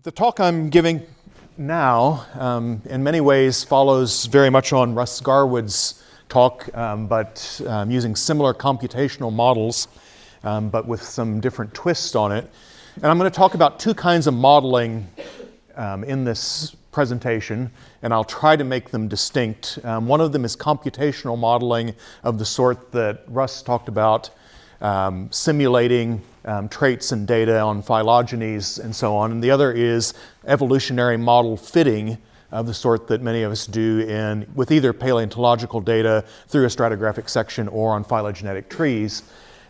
The talk I'm giving now, in many ways, follows very much on Russ Garwood's talk, but using similar computational models, but with some different twists on it. And I'm going to talk about two kinds of modeling in this presentation, and I'll try to make them distinct. One of them is computational modeling of the sort that Russ talked about, simulating traits and data on phylogenies and so on. And the other is evolutionary model fitting of the sort that many of us do with either paleontological data through a stratigraphic section or on phylogenetic trees.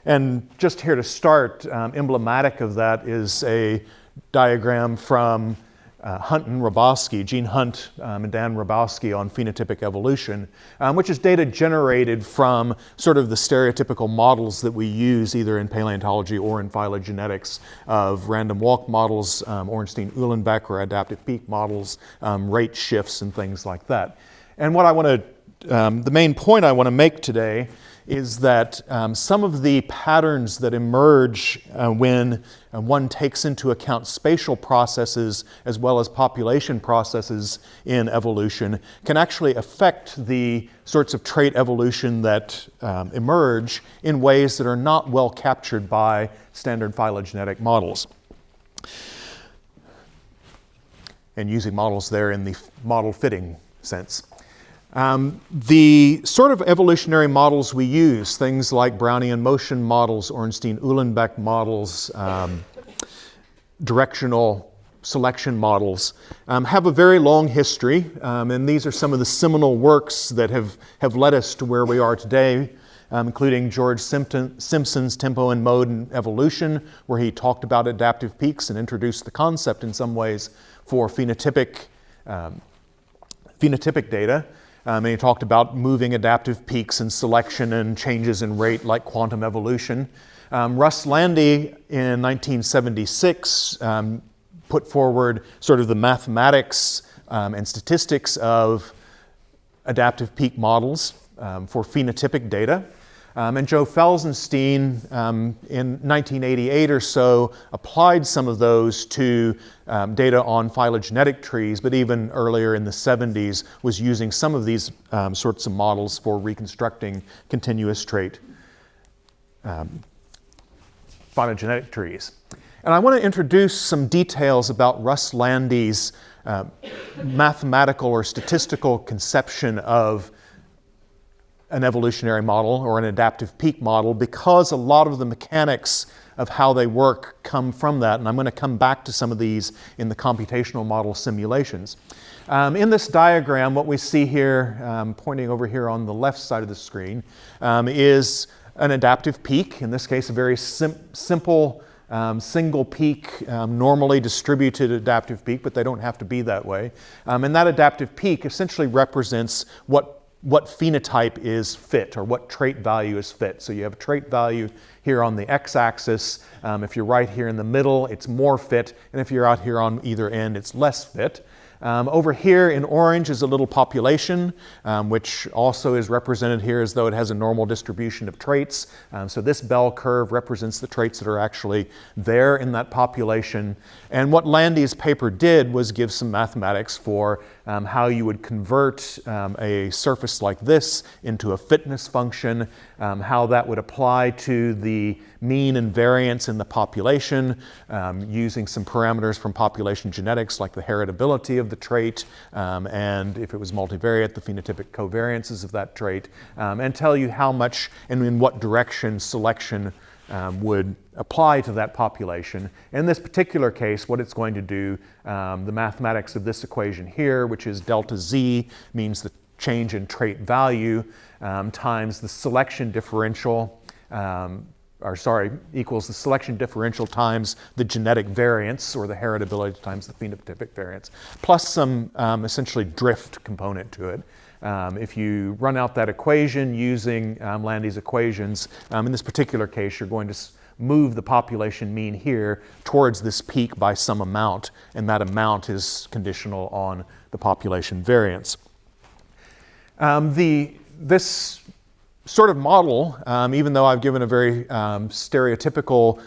And just here to start, emblematic of that is a diagram from Hunt and Rabowski, Gene Hunt and Dan Rabowski on phenotypic evolution, which is data generated from sort of the stereotypical models that we use either in paleontology or in phylogenetics of random walk models, Ornstein-Uhlenbeck or adaptive peak models, rate shifts and things like that. And what I want to, the main point I want to make today is that some of the patterns that emerge when one takes into account spatial processes as well as population processes in evolution can actually affect the sorts of trait evolution that emerge in ways that are not well captured by standard phylogenetic models. And using models there in the model fitting sense. The sort of evolutionary models we use, things like Brownian motion models, Ornstein-Uhlenbeck models, directional selection models, have a very long history, and these are some of the seminal works that have led us to where we are today, including George Simpson's Tempo and Mode in Evolution, where he talked about adaptive peaks and introduced the concept in some ways for phenotypic data. And he talked about moving adaptive peaks and selection and changes in rate like quantum evolution. Russ Landy in 1976 put forward sort of the mathematics and statistics of adaptive peak models for phenotypic data. And Joe Felsenstein in 1988 or so applied some of those to data on phylogenetic trees, but even earlier in the 70s was using some of these sorts of models for reconstructing continuous trait phylogenetic trees. And I want to introduce some details about Russ Landy's mathematical or statistical conception of an evolutionary model or an adaptive peak model, because a lot of the mechanics of how they work come from that, and I'm going to come back to some of these in the computational model simulations. In this diagram, what we see here, pointing over here on the left side of the screen, is an adaptive peak, in this case a very simple single peak, normally distributed adaptive peak, but they don't have to be that way. And that adaptive peak essentially represents what phenotype is fit, or what trait value is fit. So you have a trait value here on the x-axis. If you're right here in the middle, it's more fit, and if you're out here on either end, it's less fit. Over here in orange is a little population, which also is represented here as though it has a normal distribution of traits. So this bell curve represents the traits that are actually there in that population. And what Landy's paper did was give some mathematics for how you would convert a surface like this into a fitness function, how that would apply to the mean and variance in the population, using some parameters from population genetics like the heritability of the trait, and if it was multivariate, the phenotypic covariances of that trait, and tell you how much and in what direction selection would apply to that population. In this particular case, what it's going to do, the mathematics of this equation here, which is delta z, means the change in trait value times the selection differential, equals the selection differential times the genetic variance, or the heritability times the phenotypic variance, plus some essentially drift component to it. If you run out that equation using Landy's equations, in this particular case, you're going to move the population mean here towards this peak by some amount, and that amount is conditional on the population variance. This sort of model, even though I've given a very stereotypical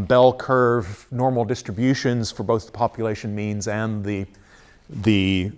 bell curve normal distributions for both the population means and the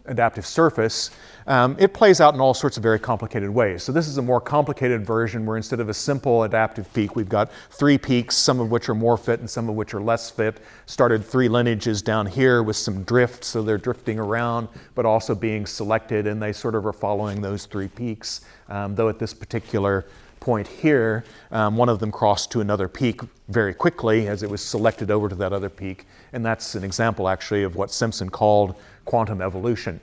adaptive surface, it plays out in all sorts of very complicated ways. So this is a more complicated version where instead of a simple adaptive peak, we've got 3 peaks, some of which are more fit and some of which are less fit. Started 3 lineages down here with some drift, so they're drifting around, but also being selected, and they sort of are following those 3 peaks. Though at this particular point here, one of them crossed to another peak very quickly as it was selected over to that other peak. And that's an example actually of what Simpson called quantum evolution.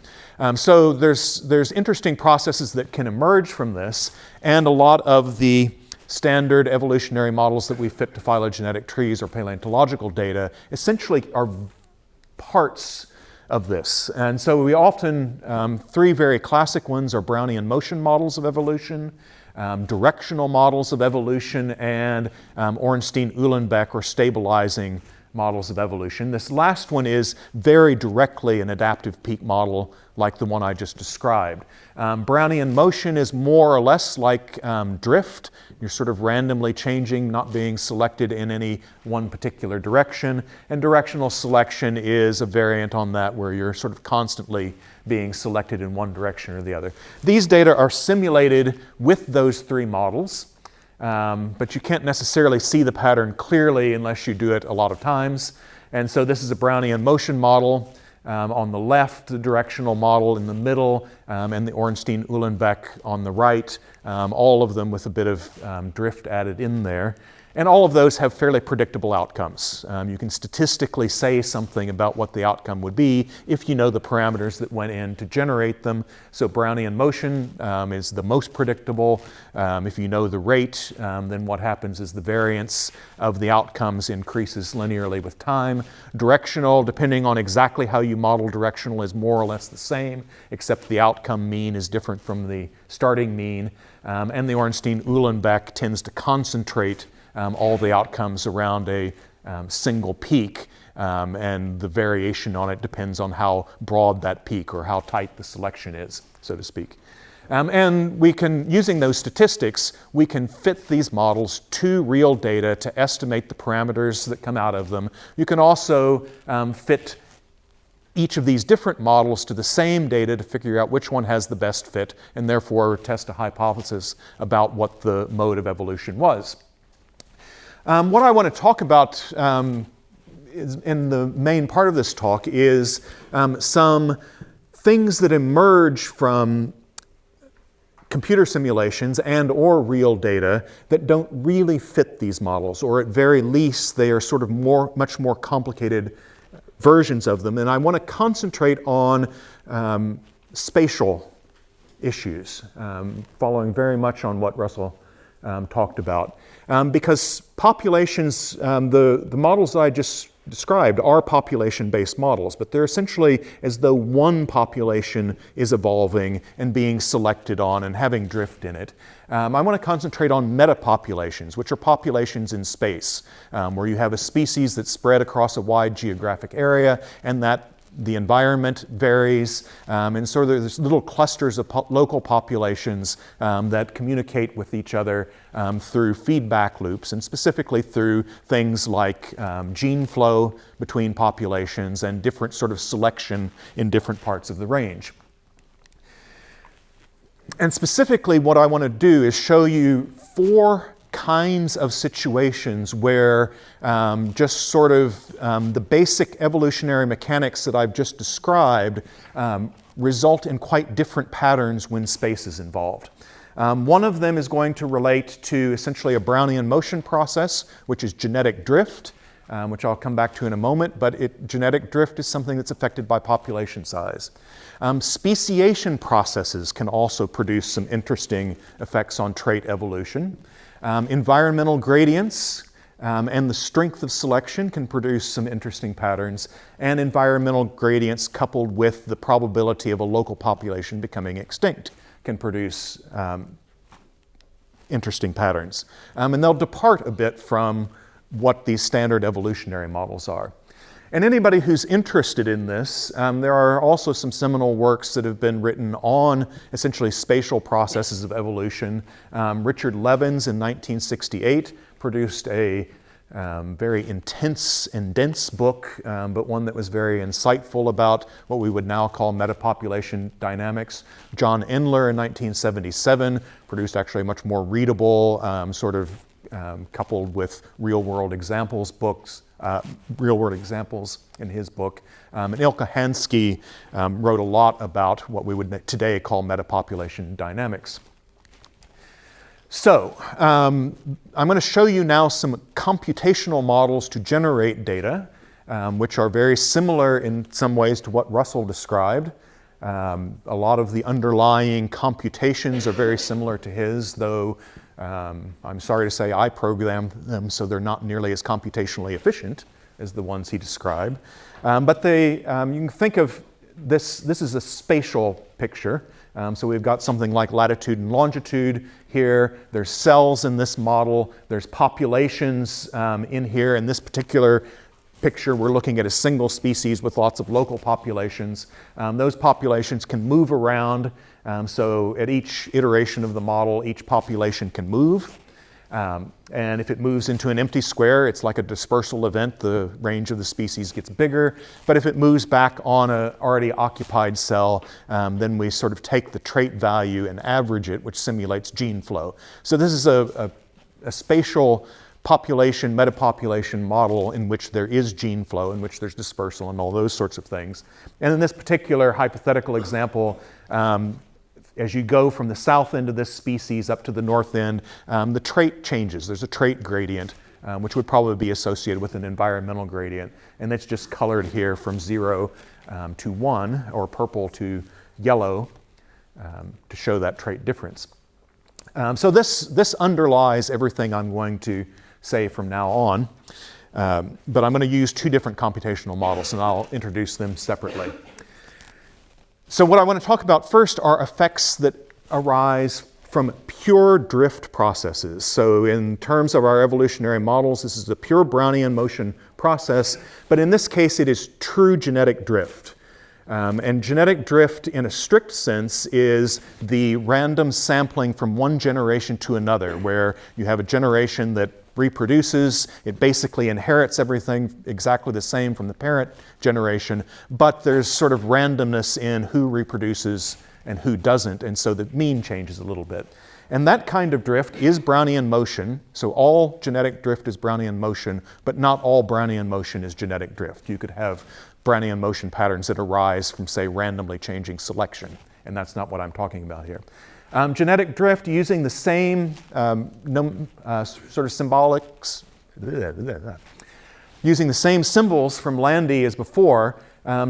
So there's interesting processes that can emerge from this, and a lot of the standard evolutionary models that we fit to phylogenetic trees or paleontological data essentially are parts of this. And so we often, 3 very classic ones are Brownian motion models of evolution, directional models of evolution, and Ornstein-Uhlenbeck or stabilizing models of evolution. This last one is very directly an adaptive peak model like the one I just described. Brownian motion is more or less like drift. You're sort of randomly changing, not being selected in any one particular direction. And directional selection is a variant on that where you're sort of constantly being selected in one direction or the other. These data are simulated with those 3 models. But you can't necessarily see the pattern clearly unless you do it a lot of times. And so this is a Brownian motion model on the left, the directional model in the middle, and the Ornstein-Uhlenbeck on the right, all of them with a bit of drift added in there. And all of those have fairly predictable outcomes. You can statistically say something about what the outcome would be if you know the parameters that went in to generate them. So Brownian motion is the most predictable. If you know the rate, then what happens is the variance of the outcomes increases linearly with time. Directional, depending on exactly how you model directional, is more or less the same, except the outcome mean is different from the starting mean. And the Ornstein-Uhlenbeck tends to concentrate all the outcomes around a single peak, and the variation on it depends on how broad that peak or how tight the selection is, so to speak. And we can, using those statistics, we can fit these models to real data to estimate the parameters that come out of them. You can also fit each of these different models to the same data to figure out which one has the best fit, and therefore test a hypothesis about what the mode of evolution was. What I want to talk about in the main part of this talk is some things that emerge from computer simulations and or real data that don't really fit these models, or at very least they are sort of much more complicated versions of them. And I want to concentrate on spatial issues, following very much on what Russell talked about. Because populations, the models that I just described are population-based models, but they're essentially as though one population is evolving and being selected on and having drift in it. I want to concentrate on metapopulations, which are populations in space, where you have a species that's spread across a wide geographic area, and that the environment varies, and so there's little clusters of local populations that communicate with each other through feedback loops, and specifically through things like gene flow between populations and different sort of selection in different parts of the range. And specifically what I want to do is show you 4 kinds of situations where just sort of the basic evolutionary mechanics that I've just described result in quite different patterns when space is involved. One of them is going to relate to essentially a Brownian motion process, which is genetic drift, which I'll come back to in a moment, but genetic drift is something that's affected by population size. Speciation processes can also produce some interesting effects on trait evolution. Environmental gradients and the strength of selection can produce some interesting patterns, and environmental gradients coupled with the probability of a local population becoming extinct can produce interesting patterns. And they'll depart a bit from what these standard evolutionary models are. And anybody who's interested in this, there are also some seminal works that have been written on essentially spatial processes of evolution. Richard Levins in 1968 produced a very intense and dense book, but one that was very insightful about what we would now call metapopulation dynamics. John Endler in 1977 produced actually a much more readable, coupled with real-world examples books, real-world examples in his book. And Ilka Hansky wrote a lot about what we would today call metapopulation dynamics. So, I'm going to show you now some computational models to generate data, which are very similar in some ways to what Russell described. A lot of the underlying computations are very similar to his, though I'm sorry to say I programmed them so they're not nearly as computationally efficient as the ones he described. But you can think of this is a spatial picture. So we've got something like latitude and longitude here. There's cells in this model. There's populations in here. In this particular picture, we're looking at a single species with lots of local populations. Those populations can move around. So at each iteration of the model, each population can move. And if it moves into an empty square, it's like a dispersal event. The range of the species gets bigger. But if it moves back on an already occupied cell, then we sort of take the trait value and average it, which simulates gene flow. So this is a spatial population, metapopulation model in which there is gene flow, in which there's dispersal and all those sorts of things. And in this particular hypothetical example, as you go from the south end of this species up to the north end, the trait changes. There's a trait gradient, which would probably be associated with an environmental gradient. And that's just colored here from 0 to 1, or purple to yellow, to show that trait difference. So this underlies everything I'm going to say from now on. But I'm going to use two different computational models, and I'll introduce them separately. So what I want to talk about first are effects that arise from pure drift processes. So in terms of our evolutionary models, this is a pure Brownian motion process, but in this case it is true genetic drift. And genetic drift in a strict sense is the random sampling from one generation to another, where you have a generation that reproduces, it basically inherits everything exactly the same from the parent generation, but there's sort of randomness in who reproduces and who doesn't, and so the mean changes a little bit. And that kind of drift is Brownian motion, so all genetic drift is Brownian motion, but not all Brownian motion is genetic drift. You could have Brownian motion patterns that arise from, say, randomly changing selection, and that's not what I'm talking about here. Genetic drift using the same sort of symbolics, using the same symbols from Landy as before.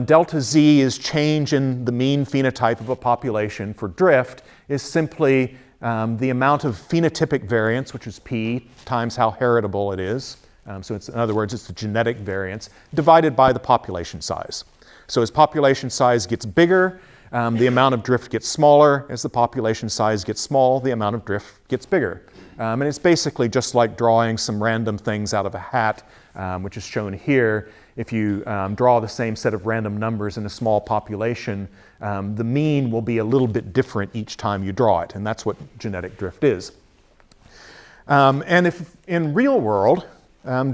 Delta Z is change in the mean phenotype of a population. For drift is simply the amount of phenotypic variance, which is P, times how heritable it is. So it's, in other words, it's the genetic variance divided by the population size. So as population size gets bigger, the amount of drift gets smaller. As the population size gets small, the amount of drift gets bigger. And it's basically just like drawing some random things out of a hat, which is shown here. If you draw the same set of random numbers in a small population, the mean will be a little bit different each time you draw it, and that's what genetic drift is. And if in real world,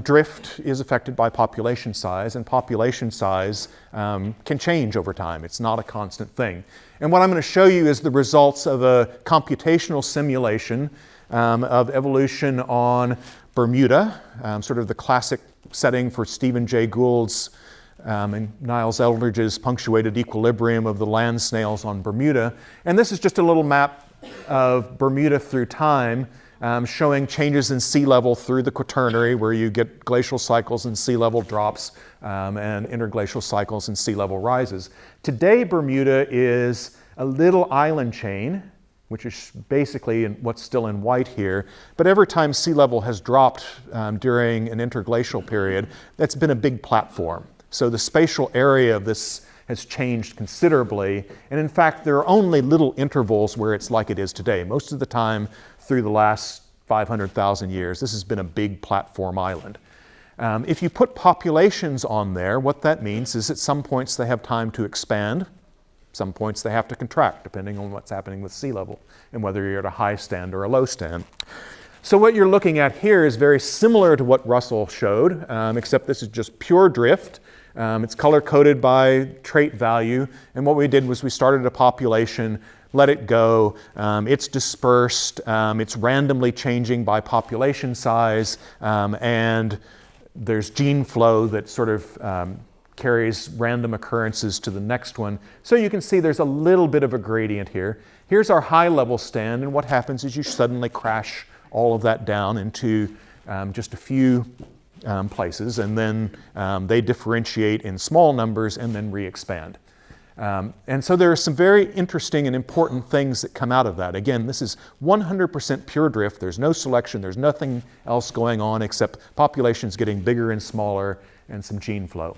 drift is affected by population size, and population size can change over time. It's not a constant thing. And what I'm going to show you is the results of a computational simulation of evolution on Bermuda, sort of the classic setting for Stephen Jay Gould's and Niles Eldridge's punctuated equilibrium of the land snails on Bermuda. And this is just a little map of Bermuda through time, showing changes in sea level through the Quaternary, where you get glacial cycles and sea level drops, and interglacial cycles and sea level rises. Today, Bermuda is a little island chain, which is basically what's still in white here. But every time sea level has dropped during an interglacial period, that's been a big platform. So the spatial area of this has changed considerably. And in fact, there are only little intervals where it's like it is today. Most of the time, through the last 500,000 years, this has been a big platform island. If you put populations on there, what that means is at some points they have time to expand, some points they have to contract, depending on what's happening with sea level and whether you're at a high stand or a low stand. So what you're looking at here is very similar to what Russell showed, except this is just pure drift. It's color-coded by trait value, and what we did was we started a population, let it go, it's dispersed, it's randomly changing by population size, and there's gene flow that sort of carries random occurrences to the next one. So you can see there's a little bit of a gradient here. Here's our high-level stand, and what happens is you suddenly crash all of that down into just a few places, and then they differentiate in small numbers and then re-expand. And so there are some very interesting and important things that come out of that. Again, this is 100% pure drift. There's no selection. There's nothing else going on except populations getting bigger and smaller and some gene flow.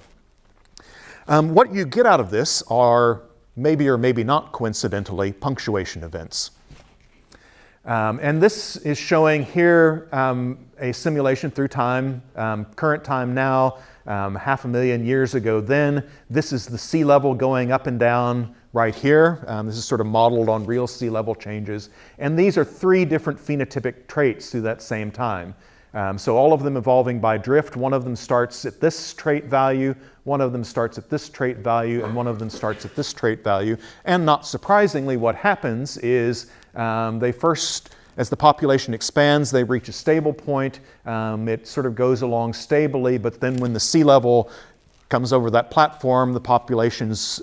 What you get out of this are, maybe or maybe not coincidentally, punctuation events. And this is showing here a simulation through time, current time now, 500,000 years ago then. This is the sea level going up and down right here. This is sort of modeled on real sea level changes. And these are 3 different phenotypic traits through that same time. So all of them evolving by drift. One of them starts at this trait value, one of them starts at this trait value, and one of them starts at this trait value. And not surprisingly, what happens is they first, as the population expands, they reach a stable point. It sort of goes along stably, but then when the sea level comes over that platform, the populations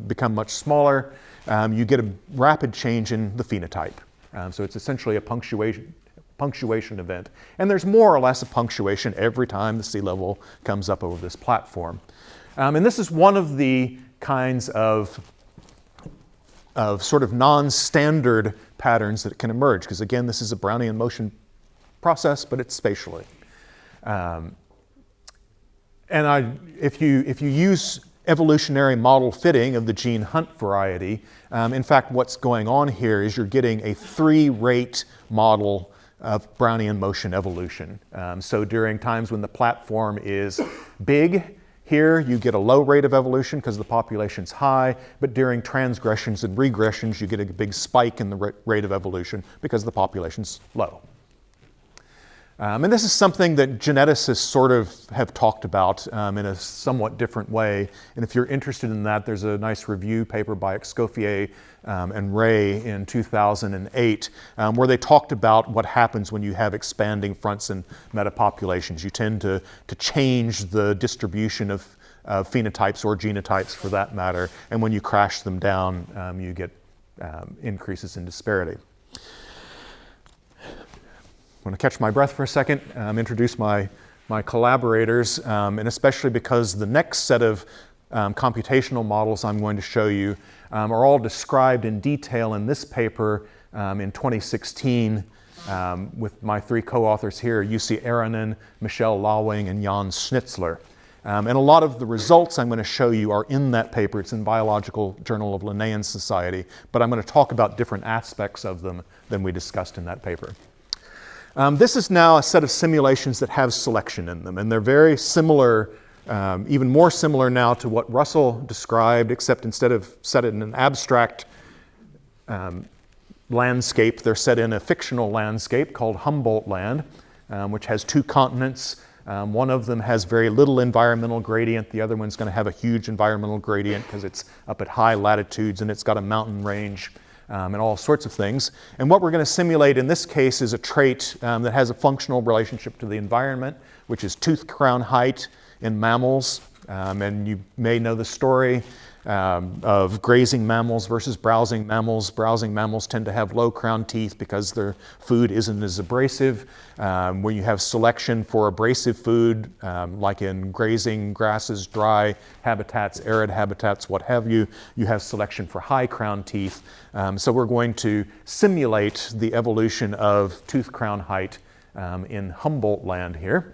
become much smaller. You get a rapid change in the phenotype. So it's essentially a punctuation event. And there's more or less a punctuation every time the sea level comes up over this platform. And this is one of the kinds of sort of non-standard patterns that can emerge, because again, this is a Brownian motion process, but it's spatially. If you use evolutionary model fitting of the gene hunt variety, in fact, what's going on here is you're getting a 3-rate model of Brownian motion evolution. So during times when the platform is big, here you get a low rate of evolution because the population's high, but during transgressions and regressions you get a big spike in the rate of evolution because the population's low. And this is something that geneticists sort of have talked about in a somewhat different way. And if you're interested in that, there's a nice review paper by Escoffier and Ray in 2008 where they talked about what happens when you have expanding fronts and metapopulations. You tend to change the distribution of phenotypes or genotypes for that matter. And when you crash them down, you get increases in disparity. I'm going to catch my breath for a second, introduce my collaborators, and especially because the next set of computational models I'm going to show you are all described in detail in this paper in 2016 with my 3 co-authors here, Jussi Aronen, Michelle Lawing, and Jan Schnitzler. And a lot of the results I'm going to show you are in that paper. It's in Biological Journal of Linnaean Society, but I'm going to talk about different aspects of them than we discussed in that paper. This is now a set of simulations that have selection in them, and they're very similar, even more similar now to what Russell described, except instead of set in an abstract landscape, they're set in a fictional landscape called Humboldt Land, which has 2 continents. One of them has very little environmental gradient. The other one's going to have a huge environmental gradient because it's up at high latitudes and it's got a mountain range. And all sorts of things. And what we're going to simulate in this case is a trait that has a functional relationship to the environment, which is tooth crown height in mammals. And you may know the story of grazing mammals versus browsing mammals. Browsing mammals tend to have low crown teeth because their food isn't as abrasive. When you have selection for abrasive food, like in grazing grasses, dry habitats, arid habitats, what have you, you have selection for high crown teeth. So we're going to simulate the evolution of tooth crown height in Humboldt Land here.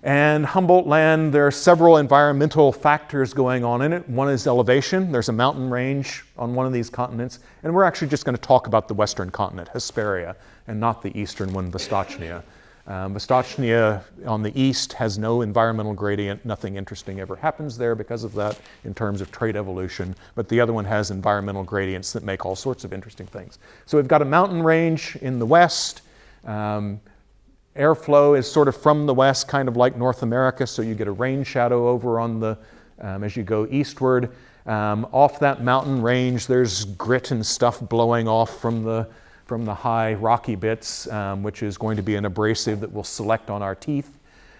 And Humboldt Land, there are several environmental factors going on in it. One is elevation. There's a mountain range on one of these continents. And we're actually just going to talk about the western continent, Hesperia, and not the eastern one, Vestachnia. Vestochnea on the east has no environmental gradient. Nothing interesting ever happens there because of that in terms of trait evolution. But the other one has environmental gradients that make all sorts of interesting things. So we've got a mountain range in the west. Airflow is sort of from the west, kind of like North America, so you get a rain shadow over on the, as you go eastward. Off that mountain range, there's grit and stuff blowing off from the high rocky bits, which is going to be an abrasive that will select on our teeth.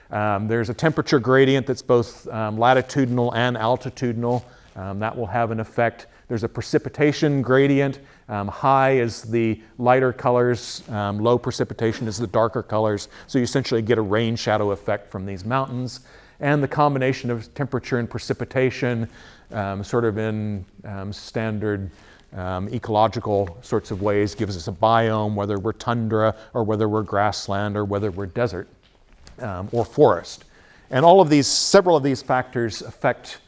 There's a temperature gradient that's both latitudinal and altitudinal. That will have an effect. There's a precipitation gradient. High is the lighter colors, low precipitation is the darker colors. So you essentially get a rain shadow effect from these mountains. And the combination of temperature and precipitation, sort of in standard ecological sorts of ways, gives us a biome, whether we're tundra or whether we're grassland or whether we're desert or forest. And all of these, several of these factors affect,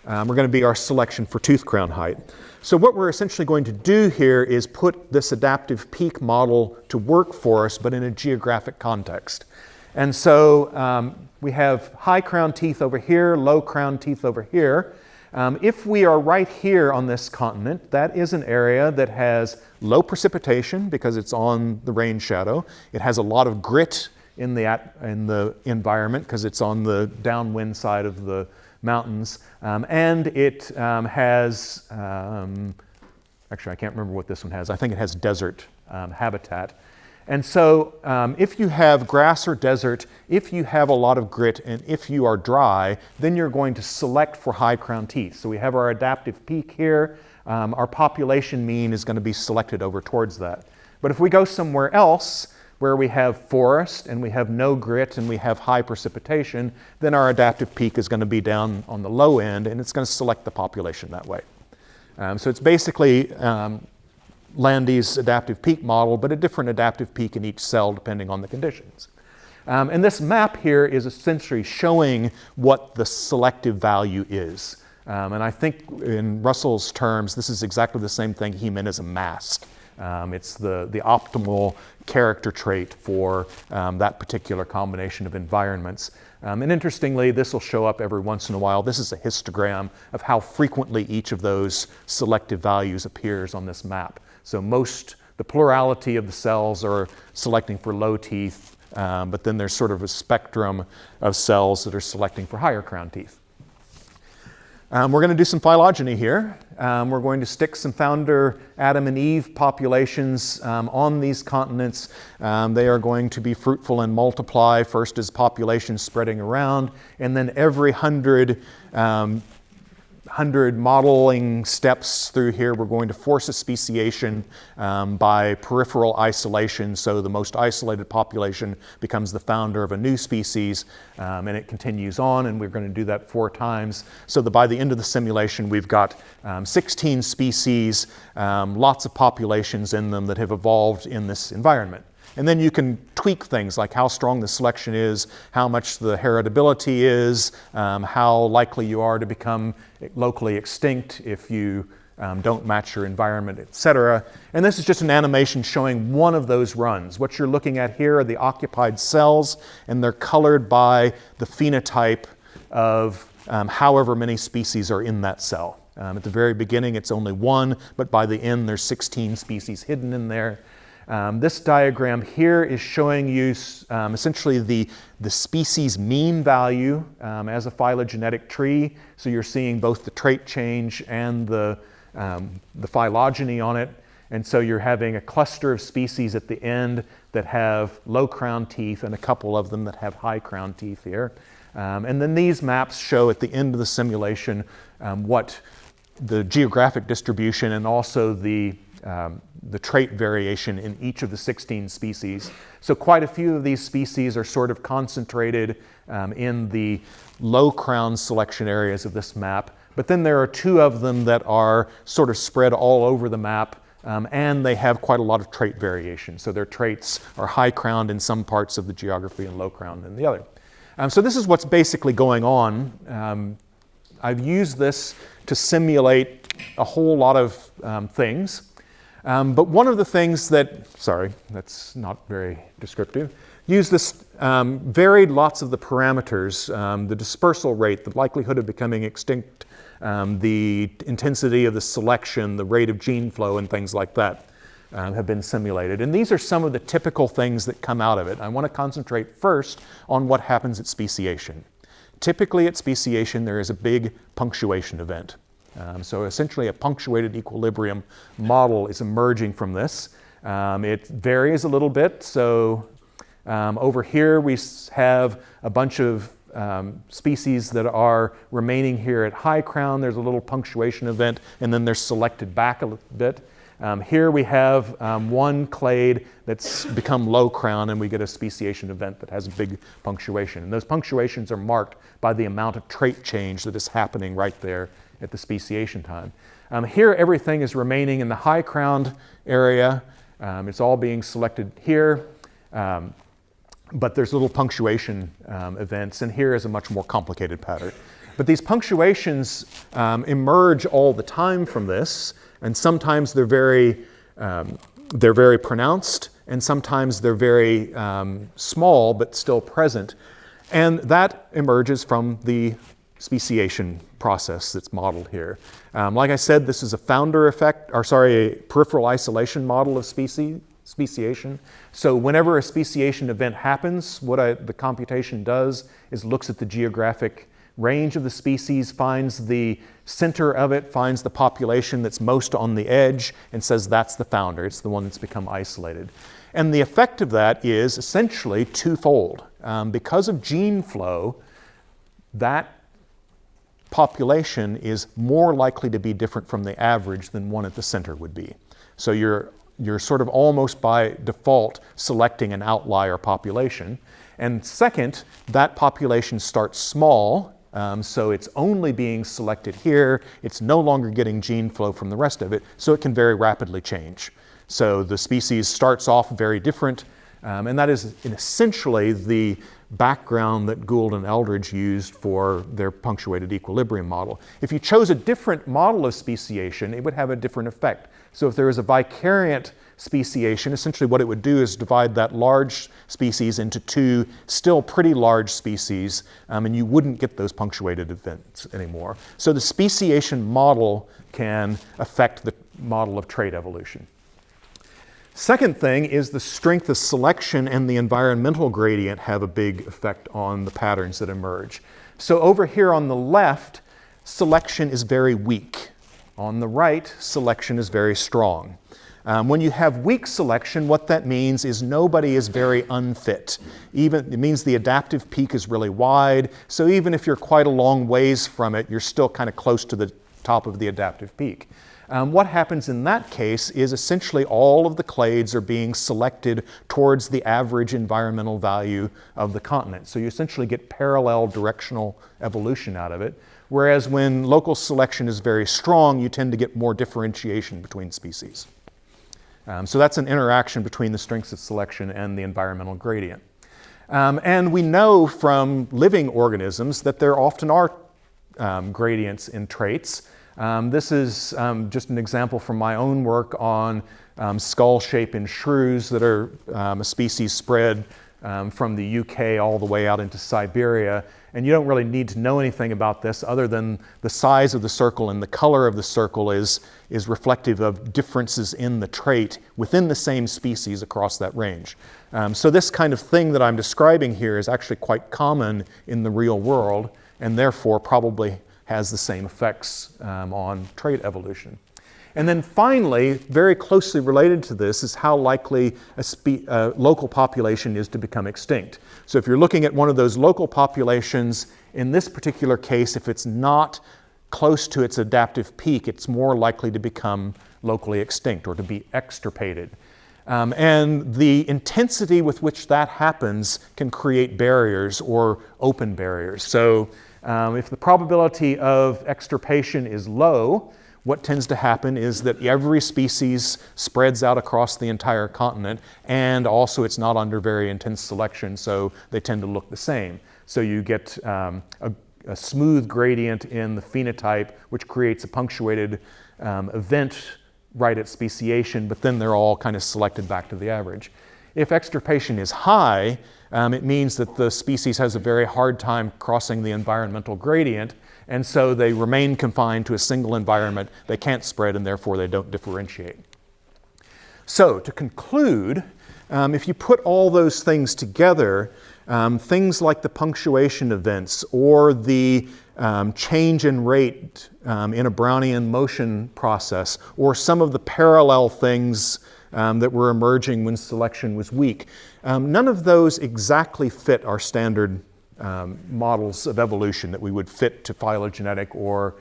are going to be our selection for tooth crown height. So what we're essentially going to do here is put this adaptive peak model to work for us, but in a geographic context. And so we have high crown teeth over here, low crown teeth over here. If we are right here on this continent, that is an area that has low precipitation because it's on the rain shadow. It has a lot of grit in the environment because it's on the downwind side of the mountains. And it has, actually I can't remember what this one has. I think it has desert habitat. And so if you have grass or desert, if you have a lot of grit, and if you are dry, then you're going to select for high crown teeth. So we have our adaptive peak here. Our population mean is going to be selected over towards that. But if we go somewhere else where we have forest and we have no grit and we have high precipitation, then our adaptive peak is going to be down on the low end and it's going to select the population that way. So it's basically Landy's adaptive peak model, but a different adaptive peak in each cell depending on the conditions. And this map here is essentially showing what the selective value is. And I think in Russell's terms, this is exactly the same thing he meant as a mask. It's the optimal character trait for that particular combination of environments. And interestingly, this will show up every once in a while. This is a histogram of how frequently each of those selective values appears on this map. So the plurality of the cells are selecting for low teeth, but then there's sort of a spectrum of cells that are selecting for higher crown teeth. We're going to do some phylogeny here. We're going to stick some founder Adam and Eve populations on these continents. They are going to be fruitful and multiply, first as populations spreading around, and then every 100 modeling steps through here, we're going to force a speciation by peripheral isolation. So the most isolated population becomes the founder of a new species, and it continues on, and we're going to do that 4 times. So that by the end of the simulation, we've got 16 species, lots of populations in them that have evolved in this environment. And then you can tweak things like how strong the selection is, how much the heritability is, how likely you are to become locally extinct if you don't match your environment, etc. And this is just an animation showing one of those runs. What you're looking at here are the occupied cells, and they're colored by the phenotype of however many species are in that cell. At the very beginning, it's only 1, but by the end, there's 16 species hidden in there. This diagram here is showing you essentially the species mean value as a phylogenetic tree. So you're seeing both the trait change and the phylogeny on it. And so you're having a cluster of species at the end that have low crown teeth and a couple of them that have high crown teeth here. And then these maps show at the end of the simulation what the geographic distribution and also the trait variation in each of the 16 species. So quite a few of these species are sort of concentrated in the low crown selection areas of this map. But then there are 2 of them that are sort of spread all over the map, and they have quite a lot of trait variation. So their traits are high crowned in some parts of the geography and low crowned in the other. So this is what's basically going on. I've used this to simulate a whole lot of things. But one of the things that, sorry, that's not very descriptive, use this varied lots of the parameters, the dispersal rate, the likelihood of becoming extinct, the intensity of the selection, the rate of gene flow, and things like that have been simulated. And these are some of the typical things that come out of it. I want to concentrate first on what happens at speciation. Typically at speciation, there is a big punctuation event. So essentially a punctuated equilibrium model is emerging from this. It varies a little bit. So over here we have a bunch of species that are remaining here at high crown. There's a little punctuation event, and then they're selected back a little bit. Here we have one clade that's become low crown, and we get a speciation event that has a big punctuation. And those punctuations are marked by the amount of trait change that is happening right there at the speciation time. Here everything is remaining in the high crowned area. It's all being selected here. But there's little punctuation events, and here is a much more complicated pattern. But these punctuations emerge all the time from this, and sometimes they're very pronounced, and sometimes they're very small but still present. And that emerges from the speciation process that's modeled here. Like I said, this is a founder effect, a peripheral isolation model of speciation. So whenever a speciation event happens, what the computation does is looks at the geographic range of the species, finds the center of it, finds the population that's most on the edge, and says that's the founder. It's the one that's become isolated. And the effect of that is essentially twofold. Because of gene flow, that population is more likely to be different from the average than one at the center would be. So you're sort of almost by default selecting an outlier population. And second, that population starts small, so it's only being selected here. It's no longer getting gene flow from the rest of it, so it can very rapidly change. So the species starts off very different, and that is essentially the background that Gould and Eldridge used for their punctuated equilibrium model. If you chose a different model of speciation, it would have a different effect. So if there is a vicariant speciation, essentially what it would do is divide that large species into two still pretty large species, and you wouldn't get those punctuated events anymore. So the speciation model can affect the model of trait evolution. Second thing is the strength of selection and the environmental gradient have a big effect on the patterns that emerge. So over here on the left, selection is very weak. On the right, selection is very strong. When you have weak selection, what that means is nobody is very unfit. It means the adaptive peak is really wide, so even if you're quite a long ways from it, you're still kind of close to the top of the adaptive peak. What happens in that case is essentially all of the clades are being selected towards the average environmental value of the continent. So you essentially get parallel directional evolution out of it. Whereas when local selection is very strong, you tend to get more differentiation between species. So that's an interaction between the strengths of selection and the environmental gradient. And we know from living organisms that there often are gradients in traits. This is just an example from my own work on skull shape in shrews that are a species spread from the UK all the way out into Siberia. And you don't really need to know anything about this other than the size of the circle and the color of the circle is reflective of differences in the trait within the same species across that range. So this kind of thing that I'm describing here is actually quite common in the real world, and therefore probably has the same effects on trait evolution. And then finally, very closely related to this is how likely a local population is to become extinct. So if you're looking at one of those local populations, in this particular case, if it's not close to its adaptive peak, it's more likely to become locally extinct or to be extirpated. And the intensity with which that happens can create barriers or open barriers. So if the probability of extirpation is low, what tends to happen is that every species spreads out across the entire continent, and also it's not under very intense selection, so they tend to look the same. So you get a smooth gradient in the phenotype, which creates a punctuated event right at speciation, but then they're all kind of selected back to the average. If extirpation is high, it means that the species has a very hard time crossing the environmental gradient, and so they remain confined to a single environment. They can't spread, and therefore they don't differentiate. So to conclude, if you put all those things together, things like the punctuation events or the change in rate in a Brownian motion process, or some of the parallel things that were emerging when selection was weak, none of those exactly fit our standard models of evolution that we would fit to phylogenetic or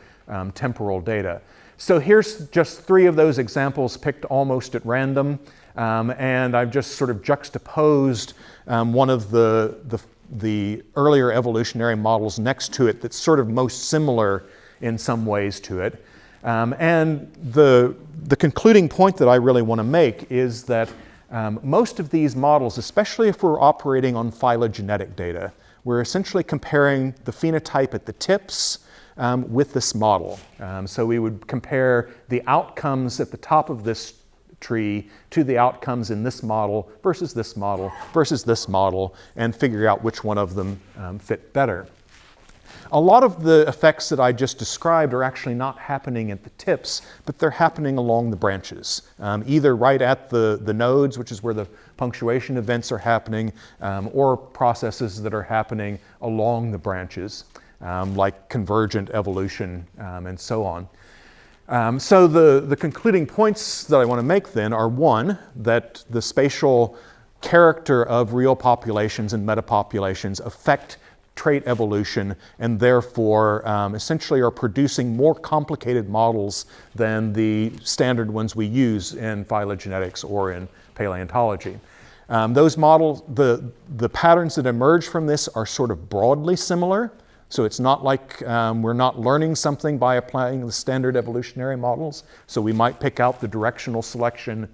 temporal data. So here's just 3 of those examples picked almost at random, and I've just sort of juxtaposed one of the earlier evolutionary models next to it that's sort of most similar in some ways to it. And the concluding point that I really want to make is that most of these models, especially if we're operating on phylogenetic data, we're essentially comparing the phenotype at the tips with this model. So we would compare the outcomes at the top of this tree to the outcomes in this model versus this model versus this model, and figure out which one of them fit better. A lot of the effects that I just described are actually not happening at the tips, but they're happening along the branches, either right at the nodes, which is where the punctuation events are happening, or processes that are happening along the branches, like convergent evolution and so on. So the concluding points that I want to make then are, 1, that the spatial character of real populations and metapopulations affect trait evolution, and therefore essentially are producing more complicated models than the standard ones we use in phylogenetics or in paleontology. Those models, the patterns that emerge from this are sort of broadly similar. So it's not like we're not learning something by applying the standard evolutionary models. So we might pick out the directional selection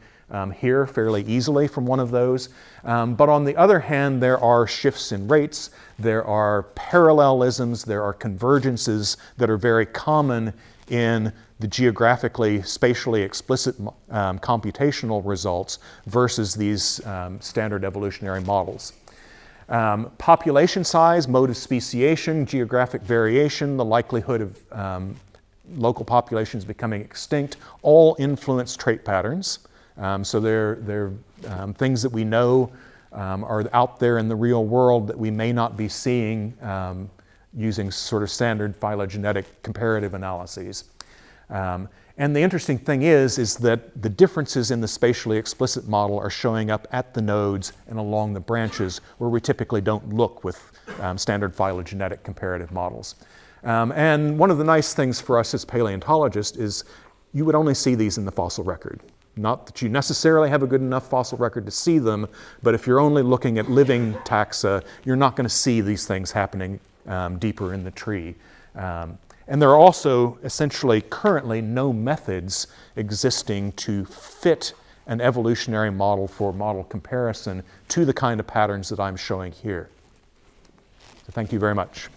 here fairly easily from one of those. But on the other hand, there are shifts in rates, there are parallelisms, there are convergences that are very common in the geographically, spatially explicit computational results versus these standard evolutionary models. Population size, mode of speciation, geographic variation, the likelihood of local populations becoming extinct, all influence trait patterns. So they're things that we know are out there in the real world that we may not be seeing using sort of standard phylogenetic comparative analyses. And the interesting thing is that the differences in the spatially explicit model are showing up at the nodes and along the branches, where we typically don't look with standard phylogenetic comparative models. And one of the nice things for us as paleontologists is you would only see these in the fossil record. Not that you necessarily have a good enough fossil record to see them, but if you're only looking at living taxa, you're not going to see these things happening deeper in the tree. And there are also essentially currently no methods existing to fit an evolutionary model for model comparison to the kind of patterns that I'm showing here. So thank you very much.